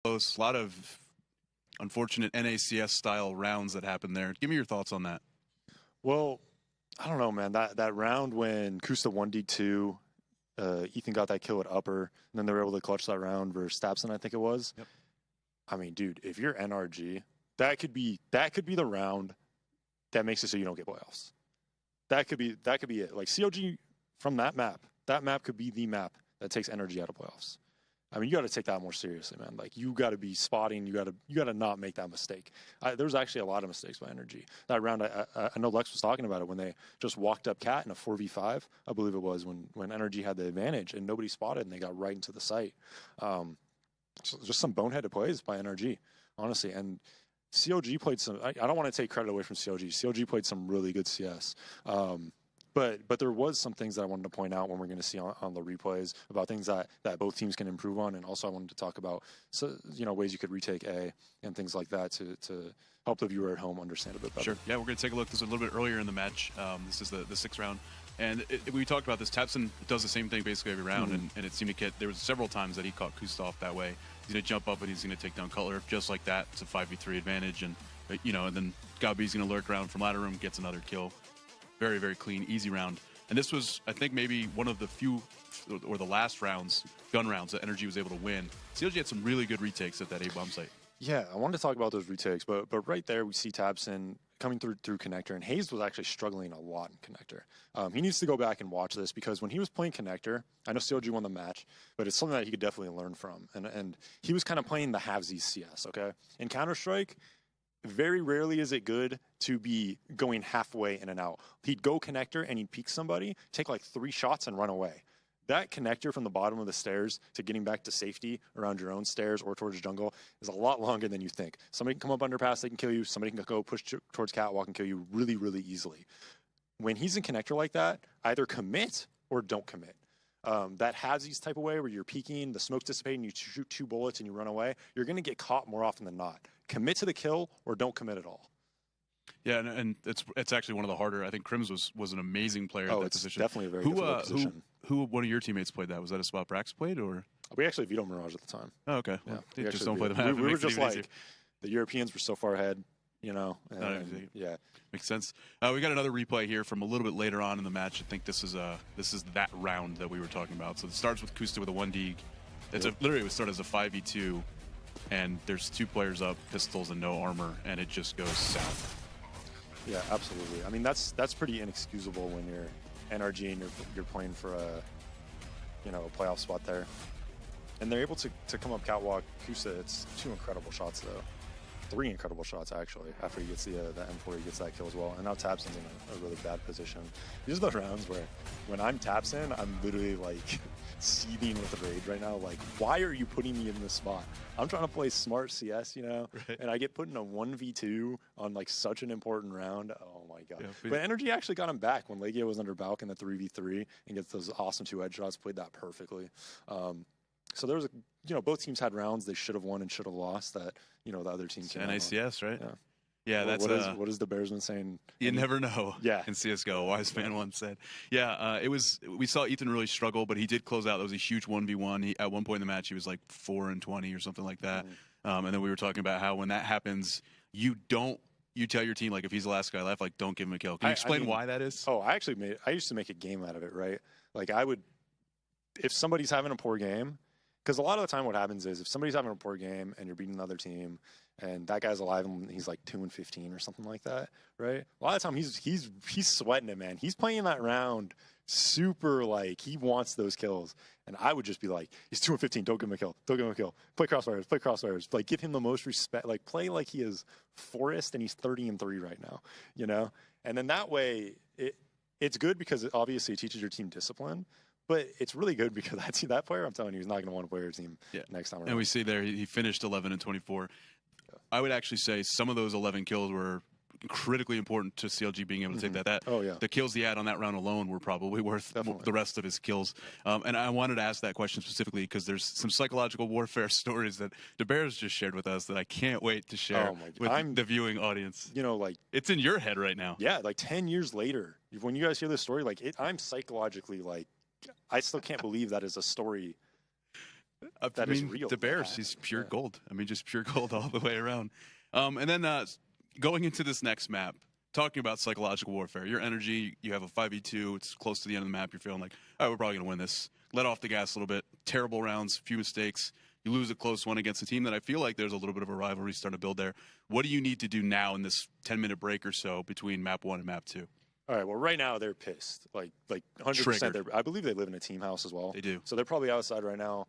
close. A lot of unfortunate NACS style rounds that happened there. Give me your thoughts on that. Well, I don't know, man. That round when Kusta 1D2, Ethan got that kill at upper, and then they were able to clutch that round versus Stapson, I think it was. Yep. I mean, dude, if you're NRG, that could be the round that makes it so you don't get playoffs. That could be it. Like COG from that map could be the map that takes energy out of playoffs. I mean, you got to take that more seriously, man. Like, you got to be spotting. You got to not make that mistake. There's actually a lot of mistakes by Energy. That round, I know Lex was talking about it when they just walked up Cat in a 4v5. I believe it was when Energy had the advantage and nobody spotted and they got right into the site. Just some boneheaded plays by NRG, honestly. And COG played some. I don't want to take credit away from COG. COG played some really good CS. But there was some things that I wanted to point out when we're going to see on the replays about things that both teams can improve on, and also I wanted to talk about ways you could retake A and things like that to help the viewer at home understand a bit better. Sure. Yeah, we're going to take a look. This is a little bit earlier in the match. This is the sixth round. And we talked about this. Tapson does the same thing basically every round, and it seemed to get, there was several times that he caught Kustov that way. He's going to jump up and he's going to take down Cutler just like that. It's a 5v3 advantage, and and then Gabi's going to lurk around from ladder room, gets another kill. Very, very clean, easy round. And this was, I think, maybe one of the few, or the last rounds, gun rounds, that Energy was able to win. CLG had some really good retakes at that A-bomb site. Yeah, I wanted to talk about those retakes, but right there we see Tapson coming through Connector, and Hayes was actually struggling a lot in Connector. He needs to go back and watch this, because when he was playing Connector, I know CLG won the match, but it's something that he could definitely learn from. And he was kind of playing the halvesies CS, okay? In Counter-Strike, very rarely is it good to be going halfway in and out. He'd go Connector and he'd peek somebody, take like 3 shots and run away. That Connector from the bottom of the stairs to getting back to safety around your own stairs or towards jungle is a lot longer than you think. Somebody can come up underpass, they can kill you. Somebody can go push towards catwalk and kill you really, really easily. When he's in Connector like that, either commit or don't commit. That halvesies type of way where you're peeking, the smoke's dissipating, you shoot 2 bullets and you run away, you're going to get caught more often than not. Commit to the kill or don't commit at all. Yeah, and it's actually one of the harder. I think Crims was an amazing player at that position. Definitely a very difficult position. Who one of your teammates played that? Was that a spot Brax played, or? We actually vetoed Mirage at the time. Oh, okay. Yeah, well, just don't play the map. We were just like, the Europeans were so far ahead, and, yeah. Makes sense. We got another replay here from a little bit later on in the match. I think this is that round that we were talking about. So it starts with Kusta with a 1D. Literally it would start as a 5v2, and there's 2 players up, pistols and no armor, and it just goes south. Yeah, absolutely. I mean, that's pretty inexcusable when you're NRG and you're playing for a playoff spot there. And they're able to come up catwalk. Kusta, it's 2 incredible shots though. 3 incredible shots actually. After he gets the M4, he gets that kill as well. And now Tapson's in a really bad position. These are the rounds where when I'm Tapson, I'm literally like seething with rage right now. Like, why are you putting me in this spot? I'm trying to play smart CS, right. And I get put in a 1v2 on like such an important round. Oh my god. Yeah, but Energy actually got him back when Legia was under Balk in the 3v3 and gets those awesome 2 headshots. Played that perfectly. So there was both teams had rounds they should have won and should have lost that, the other team came NACS, right? Yeah. Yeah, that's what is the Bearsman saying? You never know. Yeah. In CS:GO, a wise man once said. Yeah, we saw Ethan really struggle, but he did close out. That was a huge 1v1. At one point in the match, he was like 4-20 or something like that. And then we were talking about how when that happens, you tell your team, like, if he's the last guy left, like, don't give him a kill. Can you explain why that is? Oh, I used to make a game out of it, right? Like, if somebody's having a poor game, because a lot of the time what happens is if somebody's having a poor game and you're beating another team and that guy's alive and he's like 2-15 or something like that, right? A lot of the time he's sweating it, man. He's playing that round super like he wants those kills. And I would just be like, he's 2-15, don't give him a kill. Don't give him a kill. Play crossfires. Like, give him the most respect. Like, play like he is Forrest and he's 30-3 right now, And then that way, it's good because it obviously teaches your team discipline. But it's really good because that player, I'm telling you, he's not going to want to play your team next time around. And we see there, he finished 11-24. Yeah. I would actually say some of those 11 kills were critically important to CLG being able to take that. Oh, yeah. The kills he had on that round alone were probably worth the rest of his kills. And I wanted to ask that question specifically because there's some psychological warfare stories that DeBears just shared with us that I can't wait to share with the viewing audience. Like, it's in your head right now. Yeah, like 10 years later, when you guys hear this story, like, I'm psychologically like, I still can't believe that is a story that is real. The Bears, he's pure gold. I mean, just pure gold all the way around. And then going into this next map, talking about psychological warfare, your energy, you have a 5v2, it's close to the end of the map, you're feeling like, all right, we're probably going to win this. Let off the gas a little bit. Terrible rounds, few mistakes. You lose a close one against a team that I feel like there's a little bit of a rivalry starting to build there. What do you need to do now in this 10-minute break or so between map 1 and map 2? All right, well, right now they're pissed. Like 100%. I believe they live in a team house as well. They do. So they're probably outside right now.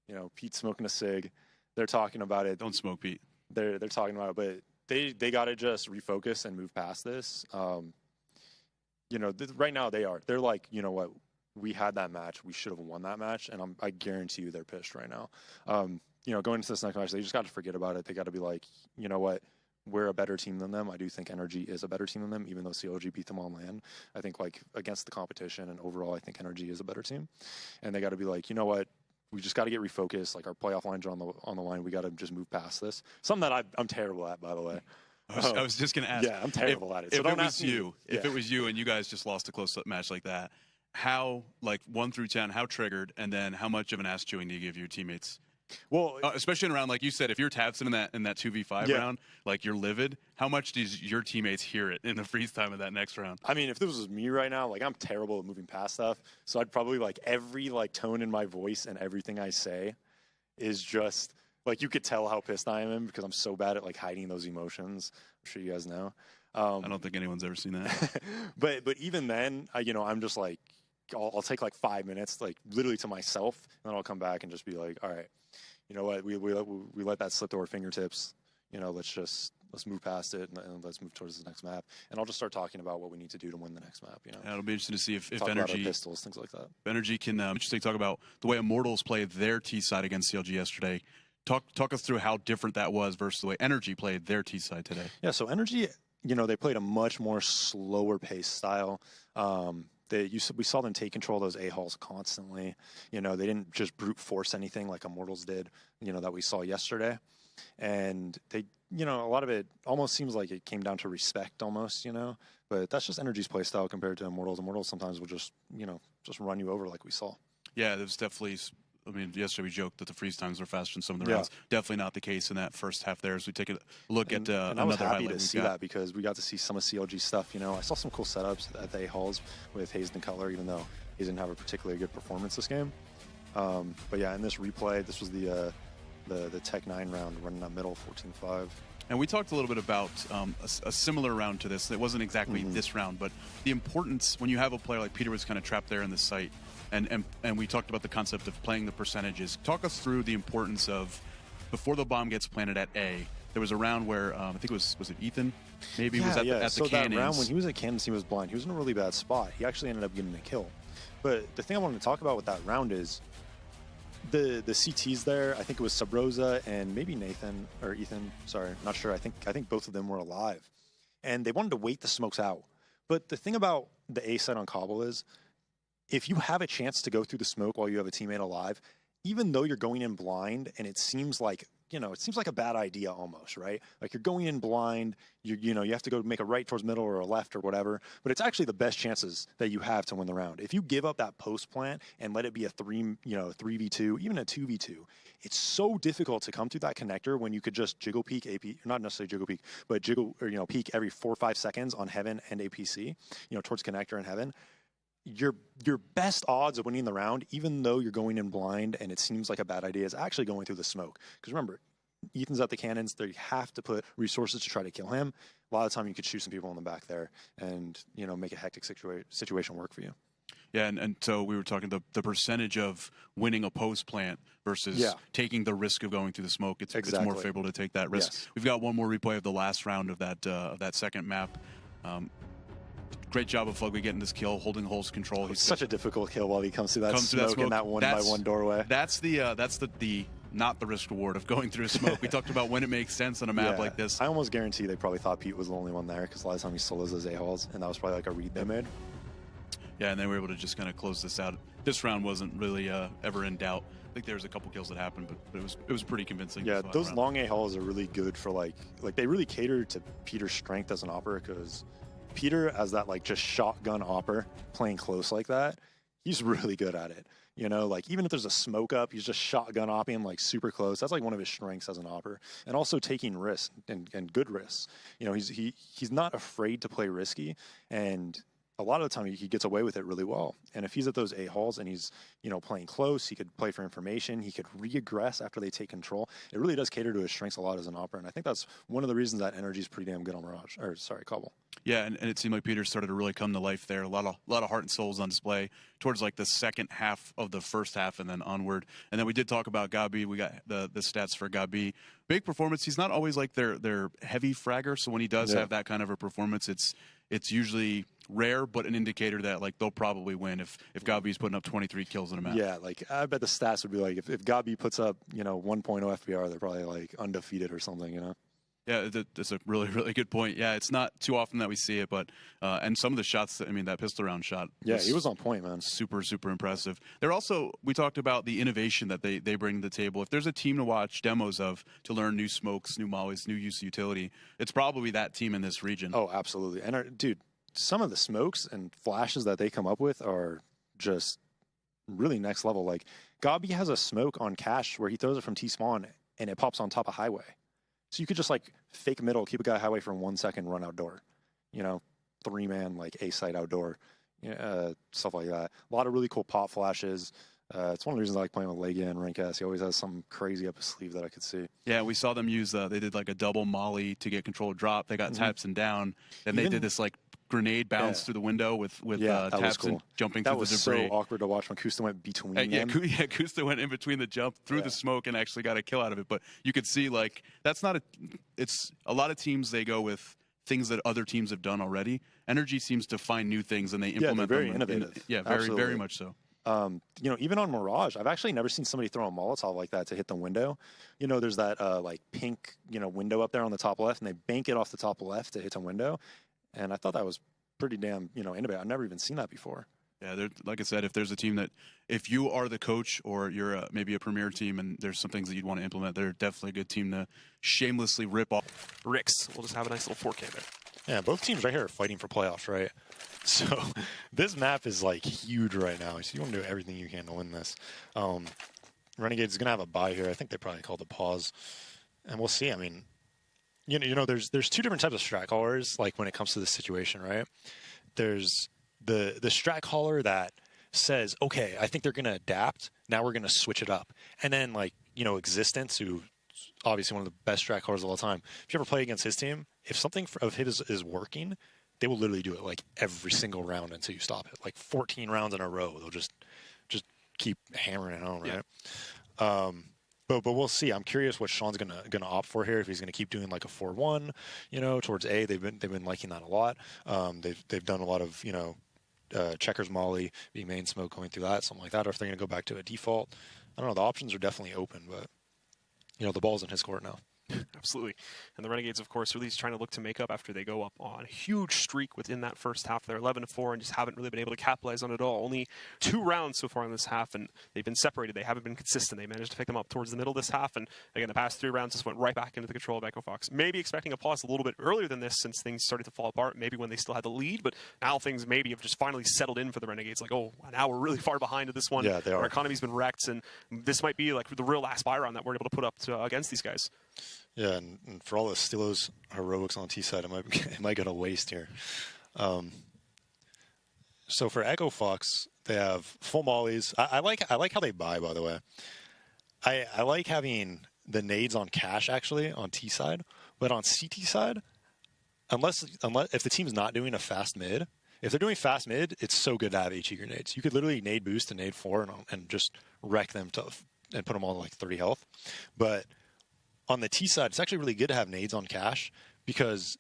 You know, Pete's smoking a cig. They're talking about it. Don't smoke, Pete. They're talking about it, but they got to just refocus and move past this. You know, right now they're like, you know what, we had that match, we should have won that match, and I guarantee you they're pissed right now. You know, going into this next match, they just got to forget about it. They got to be like, you know what, we're a better team than them. I do think Energy is a better team than them, even though COG beat them on LAN. I think like against the competition and overall, I think Energy is a better team, and they got to be like, you know what, we just got to get refocused. Like our playoff lines are on the line. We got to just move past this. Something that I'm terrible at, by the way. I was just going to ask. Yeah, I'm terrible at it. So if don't it was ask me. If it was you and you guys just lost a close match like that, how, like 1 through 10, how triggered, and then how much of an ass chewing do you give your teammates? Well, especially in a round like you said, if you're Tabson in that 2v5 round, like you're livid. How much does your teammates hear it in the freeze time of that next round? I mean, if this was me right now, like I'm terrible at moving past stuff, so I'd probably like every like tone in my voice and everything I say is just like you could tell how pissed I am because I'm so bad at like hiding those emotions. I'm sure you guys know. I don't think anyone's ever seen that. but even then, you know, I'm just like I'll take like 5 minutes, like literally to myself, and then I'll come back and just be like, all right, you know what, we let that slip through our fingertips. You know, let's move past it and let's move towards the next map. And I'll just start talking about what we need to do to win the next map. You know, yeah, it'll be interesting to see if talk Energy about our pistols, things like that. Energy can interesting talk about the way Immortals played their T side against CLG yesterday. Talk us through how different that was versus the way Energy played their T side today. Yeah, so Energy, you know, they played a much more slower pace style. We saw them take control of those A-halls constantly. You know, they didn't just brute force anything like Immortals did, you know, that we saw yesterday. And they, you know, a lot of it almost seems like it came down to respect almost, you know. But that's just Energy's play style compared to Immortals. Immortals sometimes will just, you know, just run you over like we saw. Yeah, there's definitely... I mean, yesterday we joked that the freeze times were faster than some of the rounds. Definitely not the case in that first half there. As we take a look at and I was happy to see that because we got to see some of CLG stuff. You know, I saw some cool setups at the A-halls with Hazed and Cutler, even though he didn't have a particularly good performance this game. But yeah, in this replay, this was the Tech 9 round running that middle 14-5. And we talked a little bit about a similar round to this. It wasn't exactly this round, but the importance when you have a player like Peter was kind of trapped there in the site. And we talked about the concept of playing the percentages. Talk us through the importance of, before the bomb gets planted at A, there was a round where, I think it was it Ethan? Maybe was at the Cannons. So that round, when he was at Cannons, he was blind. He was in a really bad spot. He actually ended up getting a kill. But the thing I wanted to talk about with that round is the CTs there. I think it was Subrosa and maybe Nathan, or Ethan, sorry, not sure. I think both of them were alive. And they wanted to wait the smokes out. But the thing about the A side on Cobble is, if you have a chance to go through the smoke while you have a teammate alive, even though you're going in blind and it seems like, you know, it seems like a bad idea almost, right? Like you're going in blind, you know, you have to go make a right towards middle or a left or whatever, but it's actually the best chances that you have to win the round. If you give up that post plant and let it be a 3v2, even a 2v2, it's so difficult to come through that connector when you could just jiggle peek AP, not necessarily jiggle peek, but jiggle or, you know, peek every 4 or 5 seconds on Heaven and APC, you know, towards connector and Heaven. Your best odds of winning the round, even though you're going in blind and it seems like a bad idea, is actually going through the smoke. Because remember, Ethan's at the Cannons. They have to put resources to try to kill him. A lot of the time, you could shoot some people in the back there and, you know, make a hectic situation work for you. Yeah, and so we were talking the percentage of winning a post plant versus taking the risk of going through the smoke. It's more favorable to take that risk. Yes. We've got one more replay of the last round of that second map. Great job of Fugly getting this kill, holding holes control. It's such a difficult kill while he comes through that smoke in that 1x1 doorway. That's the not the risk reward of going through smoke. We talked about when it makes sense on a map like this. I almost guarantee they probably thought Pete was the only one there because a lot of times he solos those A-halls, and that was probably like a read they made. Yeah, and they were able to just kind of close this out. This round wasn't really ever in doubt. I think there was a couple kills that happened, but it was pretty convincing. Yeah, those long A-halls are really good for like they really cater to Peter's strength as an opper because Peter, as that like just shotgun opper playing close like that, he's really good at it. You know, like even if there's a smoke up, he's just shotgun opping like super close. That's like one of his strengths as an opper, and also taking risks and good risks. You know, he's not afraid to play risky, and a lot of the time he gets away with it really well. And if he's at those A-halls and he's, you know, playing close, he could play for information. He could re-aggress after they take control. It really does cater to his strengths a lot as an opera. And I think that's one of the reasons that energy is pretty damn good on Mirage. Or sorry, Cobble. Yeah, and it seemed like Peter started to really come to life there. A lot of heart and souls on display towards like the second half of the first half and then onward. And then we did talk about Gabi. We got the stats for Gabi. Big performance. He's not always like their heavy fragger. So when he does have that kind of a performance, it's usually rare, but an indicator that like they'll probably win if Gabi's putting up 23 kills in a match. Yeah, like I bet the stats would be like if Gabi puts up, you know, 1.0 FBR, they're probably like undefeated or something, you know. Yeah, that's a really, really good point. Yeah, it's not too often that we see it, but and some of the shots, that pistol round shot. Yeah, he was on point, man. Super, super impressive. They're also, we talked about the innovation that they bring to the table. If there's a team to watch demos of to learn new smokes, new mollies, new use of utility, it's probably that team in this region. Oh, absolutely. And dude, some of the smokes and flashes that they come up with are just really next level. Like Gabi has a smoke on Cash where he throws it from T-spawn and it pops on top of highway. So you could just like fake middle, keep a guy highway for 1 second, run outdoor, you know, 3-man, like A-site outdoor, stuff like that. A lot of really cool pop flashes. It's one of the reasons I like playing with Legia and Rank S. He always has something crazy up his sleeve that I could see. Yeah, we saw them use, they did like a double molly to get control drop. They got Tapson down. Then they did this like grenade bounce through the window with Tapson jumping through the debris. That was so awkward to watch when Kusta went between them. Kusta went in between the jump, through the smoke, and actually got a kill out of it. But you could see, like, that's not it's a lot of teams, they go with things that other teams have done already. Energy seems to find new things, and they implement they're very them. Innovative. Very much so. You know, even on Mirage, I've actually never seen somebody throw a Molotov like that to hit the window. You know, there's that like pink, window up there on the top left, and they bank it off the top left to hit the window. And I thought that was pretty damn, innovative. I've never even seen that before. Yeah, like I said, if there's a team that, if you are the coach or you're maybe a premier team and there's some things that you'd want to implement, they're definitely a good team to shamelessly rip off. Ricks, we'll just have a nice little 4K there. Yeah, both teams right here are fighting for playoffs, right? So this map is like huge right now. So you want to do everything you can to win this. Renegades is going to have a bye here. I think they probably called a pause. And we'll see. I mean, there's two different types of strat callers, like when it comes to this situation, right? There's the strat caller that says, okay, I think they're going to adapt. Now we're going to switch it up. And then Existence, who obviously one of the best strat callers of all time. If you ever play against his team, if something of his is working, they will literally do it like every single round until you stop it. Like 14 rounds in a row, they'll just keep hammering it on, right? Yeah. But we'll see. I'm curious what Sean's gonna opt for here. If he's gonna keep doing like a 4-1, towards A. They've been liking that a lot. They've done a lot of checkers molly, being main smoke, going through that, something like that. Or if they're gonna go back to a default, I don't know. The options are definitely open, but the ball's in his court now. Absolutely. And the Renegades, of course, really trying to look to make up after they go up on a huge streak within that first half. They're 11-4 and just haven't really been able to capitalize on it at all. Only 2 rounds so far in this half, and they've been separated. They haven't been consistent. They managed to pick them up towards the middle of this half, and again, the past 3 rounds just went right back into the control of Echo Fox. Maybe expecting a pause a little bit earlier than this since things started to fall apart, maybe when they still had the lead, but now things maybe have just finally settled in for the Renegades. Like, oh, now we're really far behind at this one. Yeah, they are. Our economy's been wrecked, and this might be like the real last buy round that we're able to put up against these guys. Yeah, and for all the Stilos heroics on T side, it might go to waste here. So for Echo Fox, they have full mollies. I like how they buy, by the way. I like having the nades on Cash actually on T side, but on CT side, unless if the team's not doing a fast mid, if they're doing fast mid, it's so good to have HE grenades. You could literally nade boost and nade 4 and just wreck them and put them on like 30 health, but on the T side, it's actually really good to have nades on Cash because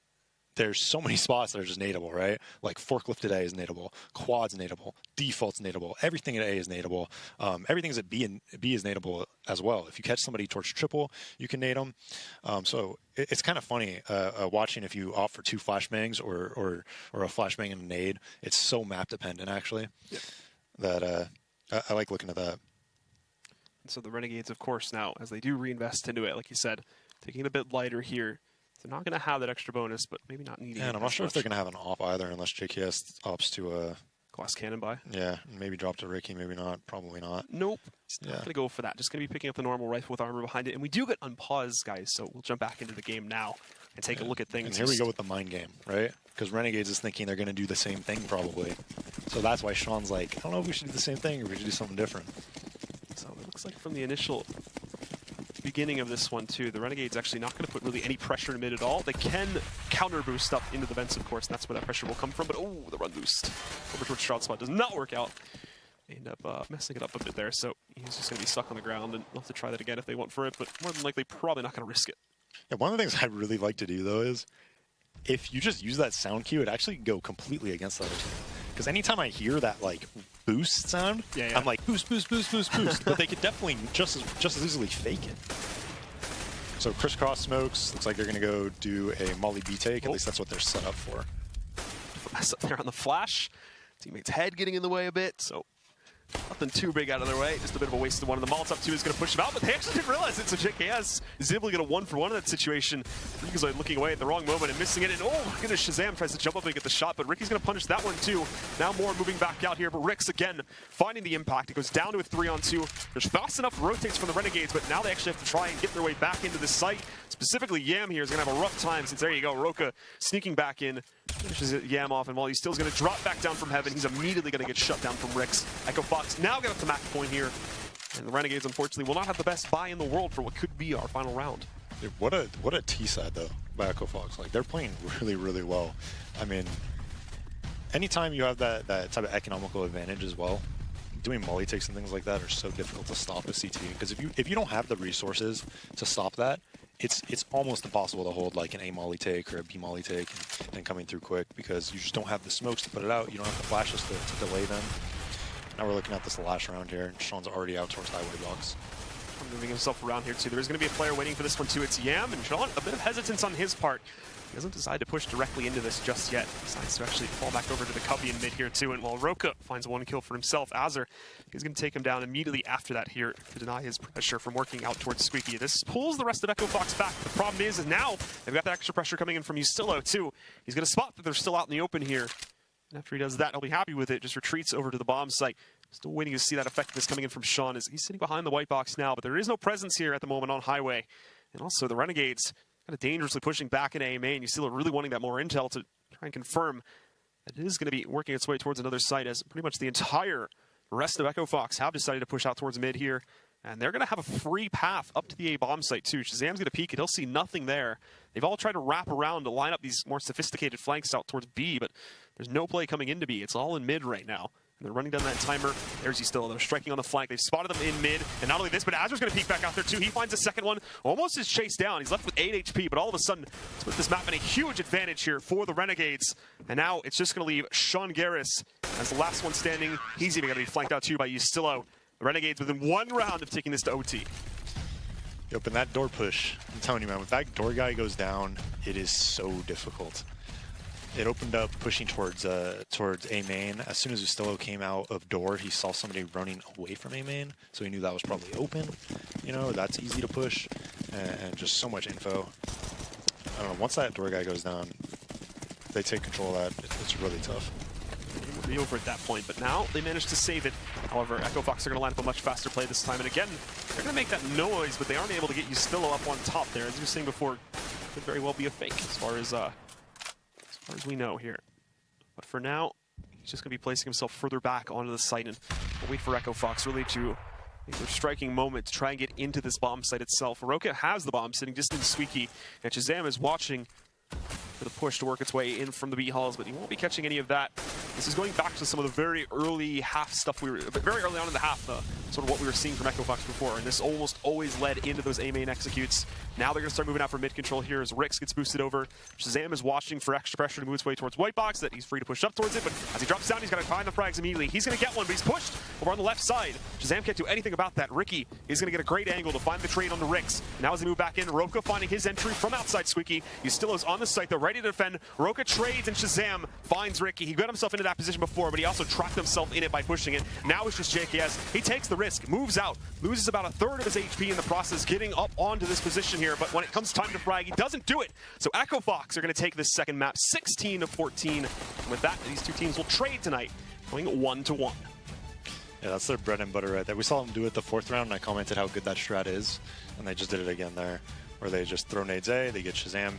there's so many spots that are just nadeable, right? Like forklifted A is nadeable, quad's nadeable, default's nadeable, everything at A is nadeable, everything's at B is nadeable as well. If you catch somebody towards triple, you can nade them. So it's kind of funny watching if you opt for 2 flashbangs or a flashbang and a nade. It's so map dependent actually that I like looking at that. So the Renegades, of course, now, as they do reinvest into it, like you said, taking it a bit lighter here. They're not going to have that extra bonus, but maybe not needing it. And I'm not sure if they're going to have an op either, unless JKS opts to Glass cannon by. Yeah, maybe drop to Ricky, maybe not. Probably not. Nope. He's not going to go for that. Just going to be picking up the normal rifle with armor behind it. And we do get unpaused, guys, so we'll jump back into the game now and take a look at things. And here we go with the mind game, right? Because Renegades is thinking they're going to do the same thing, probably. So that's why Sean's like, I don't know if we should do the same thing or we should do something different. So it looks like from the initial beginning of this one, too, the Renegades actually not going to put really any pressure in mid at all. They can counter boost up into the vents, of course, and that's where that pressure will come from. But, oh, the run boost over towards Shroud Spot does not work out. They end up messing it up a bit there, so he's just going to be stuck on the ground, and they'll have to try that again if they want for it, but more than likely probably not going to risk it. Yeah, one of the things I'd really like to do, though, is if you just use that sound cue, it actually go completely against the other team. Because anytime I hear that, like, boost sound, I'm like, boost, boost, boost, boost, boost. But they could definitely just as easily fake it. So crisscross smokes, looks like they're going to go do a Molly B take. At least that's what they're set up for. Mess up there on the flash. Teammate's head getting in the way a bit, so nothing too big out of their way. Just a bit of a wasted one. And the Molotov 2 is going to push him out, but they actually didn't realize it. So JKS is able to get a 1-for-1 in that situation. Freakazoid looking away at the wrong moment and missing it. And oh my goodness, Shazam tries to jump up and get the shot, but Ricky's going to punish that one too. Now more moving back out here, but Ricks again finding the impact. It goes down to a 3-on-2. There's fast enough rotates from the Renegades, but now they actually have to try and get their way back into the site. Specifically, Yam here is going to have a rough time since there you go, Roka sneaking back in. Finishes Yam off, and while he's still going to drop back down from heaven, he's immediately going to get shut down from Ricks. Echo Fox now get up to match point here, and the Renegades unfortunately will not have the best buy in the world for what could be our final round. Dude, what a T side though by Echo Fox. Like they're playing really, really well. I mean, anytime you have that type of economical advantage as well, doing molly takes and things like that are so difficult to stop with CT. Because if you don't have the resources to stop that, it's almost impossible to hold like an A molly take or a B molly take and coming through quick because you just don't have the smokes to put it out. You don't have the flashes to delay them. Now we're looking at this last round here, and Sean's already out towards highway blocks. Moving himself around here too. There's going to be a player waiting for this one too. It's Yam, and Sean, a bit of hesitance on his part. He doesn't decide to push directly into this just yet. He decides to actually fall back over to the Cubby in mid here too. And while Roka finds one kill for himself, Azur is going to take him down immediately after that here to deny his pressure from working out towards Squeaky. This pulls the rest of Echo Fox back. The problem is now they've got that extra pressure coming in from Ustillo too. He's going to spot that they're still out in the open here. And after he does that, he'll be happy with it. Just retreats over to the bomb site. Still waiting to see that effectiveness coming in from Sean as he's sitting behind the white box now, but there is no presence here at the moment on highway. And also the Renegades kind of dangerously pushing back in A main. You still are really wanting that more intel to try and confirm that it is going to be working its way towards another site as pretty much the entire rest of Echo Fox have decided to push out towards mid here. And they're going to have a free path up to the A bomb site too. Shazam's going to peek it. He'll see nothing there. They've all tried to wrap around to line up these more sophisticated flanks out towards B, but there's no play coming into B. It's all in mid right now. And they're running down that timer. There's Ustillo. They're striking on the flank. They've spotted them in mid. And not only this, but Azur's going to peek back out there too. He finds a second one. Almost is chased down. He's left with 8 HP, but all of a sudden, it's put this map in a huge advantage here for the Renegades. And now it's just going to leave Sean Garris as the last one standing. He's even going to be flanked out too by Ustillo. The Renegades within one round of taking this to OT. Yep, and that door push, I'm telling you, man, if that door guy goes down, it is so difficult. It opened up pushing towards A main. As soon as Ustillo came out of door, he saw somebody running away from A main, so he knew that was probably open. You know, that's easy to push, and just so much info. I don't know, once that door guy goes down, they take control of that, it's really tough. It would be over at that point, but now they managed to save it. However, Echo Fox are going to line up a much faster play this time, and again, they're going to make that noise, but they aren't able to get Ustillo up on top there. As you were saying before, it could very well be a fake as far as we know here. But for now, he's just going to be placing himself further back onto the site, and we'll wait for Echo Fox really to make their striking moment to try and get into this bomb site itself. Roka has the bomb sitting just in Squeaky, and Shazam is watching for the push to work its way in from the B halls, but he won't be catching any of that. This is going back to some of the very early half stuff very early on in the half, sort of what we were seeing from Echo Fox before, and this almost always led into those A main executes. Now they're going to start moving out for mid control here as Rix gets boosted over. Shazam is watching for extra pressure to move its way towards white box, that he's free to push up towards it, but as he drops down, he's got to find the frags immediately. He's going to get one, but he's pushed over on the left side. Shazam can't do anything about that. Ricky is going to get a great angle to find the trade on the Rix. Now as they move back in, Roka finding his entry from outside Squeaky. Ustillo's on the site, though, ready to defend. Roka trades, and Shazam finds Ricky. He got himself into that position before, but he also trapped himself in it by pushing it. Now it's just JKS. He takes the risk, moves out, loses about a third of his HP in the process, getting up onto this position here, but when it comes time to frag, he doesn't do it. So Echo Fox are going to take this second map, 16-14. And with that, these two teams will trade tonight. going 1-1. Yeah, that's their bread and butter right there. We saw them do it the 4th round, and I commented how good that strat is, and they just did it again there, where they just throw nades A, they get Shazam.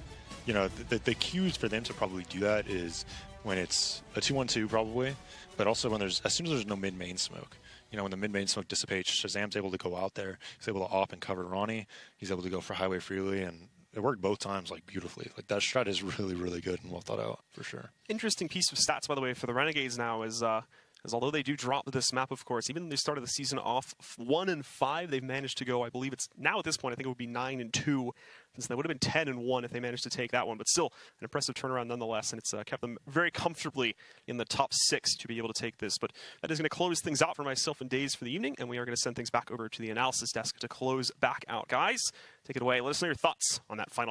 You know, the cues for them to probably do that is when it's a 2-1-2 probably, but also when as soon as there's no mid-main smoke. You know, when the mid-main smoke dissipates, Shazam's able to go out there. He's able to op and cover Ronnie. He's able to go for highway freely, and it worked both times, like, beautifully. Like, that strat is really, really good and well thought out, for sure. Interesting piece of stats, by the way, for the Renegades now is although they do drop this map, of course, even though they started the season off 1-5, they've managed to go, I believe it's now at this point, I think it would be 9-2, since they would have been 10-1 if they managed to take that one. But still, an impressive turnaround nonetheless, and it's kept them very comfortably in the top 6 to be able to take this. But that is going to close things out for myself and Dazed for the evening, and we are going to send things back over to the analysis desk to close back out. Guys, take it away. Let us know your thoughts on that final.